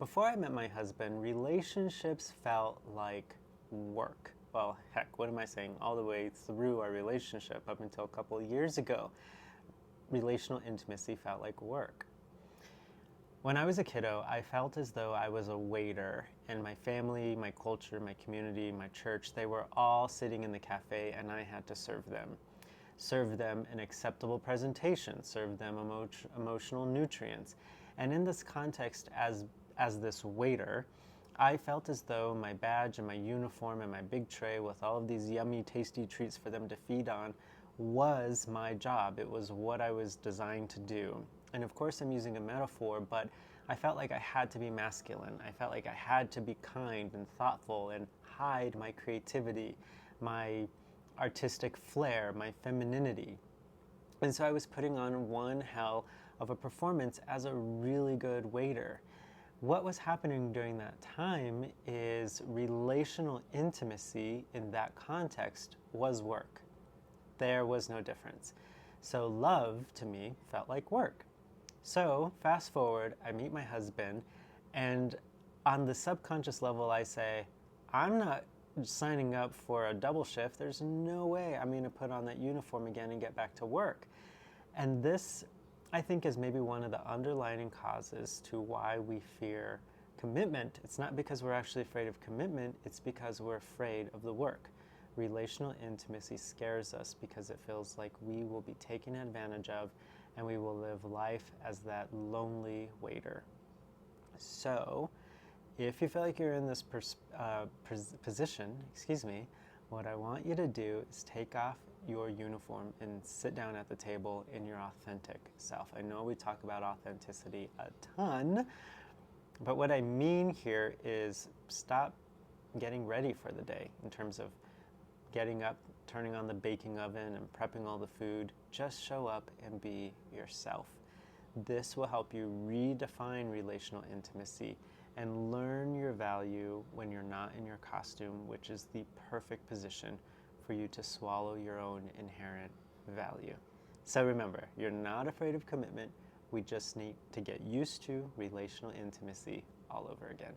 Before I met my husband, relationships felt like work. Well, heck, what am I saying? All the way through our relationship up until a couple of years ago, relational intimacy felt like work. When I was a kiddo, I felt as though I was a waiter, and my family, my culture, my community, my church, they were all sitting in the cafe, and I had to serve them. Serve them an acceptable presentation, serve them emotional nutrients. And in this context, as this waiter, I felt as though my badge and my uniform and my big tray with all of these yummy, tasty treats for them to feed on was my job. It was what I was designed to do. And of course, I'm using a metaphor, but I felt like I had to be masculine. I felt like I had to be kind and thoughtful and hide my creativity, my artistic flair, my femininity. And so I was putting on one hell of a performance as a really good waiter. What was happening during that time is relational intimacy in that context was work. There was no difference. So love to me felt like work. So fast forward, I meet my husband, and on the subconscious level, I say, I'm not signing up for a double shift. There's no way I'm going to put on that uniform again and get back to work. And this, I think, is maybe one of the underlying causes to why we fear commitment. It's not because we're actually afraid of commitment, it's because we're afraid of the work. Relational intimacy scares us because it feels like we will be taken advantage of and we will live life as that lonely waiter. So, if you feel like you're in this position, what I want you to do is take off your uniform and sit down at the table in your authentic self. I know we talk about authenticity a ton, but what I mean here is stop getting ready for the day in terms of getting up, turning on the baking oven and prepping all the food. Just show up and be yourself. This will help you redefine relational intimacy and learn your value when you're not in your costume, which is the perfect position for you to swallow your own inherent value. So remember, you're not afraid of commitment. We just need to get used to relational intimacy all over again.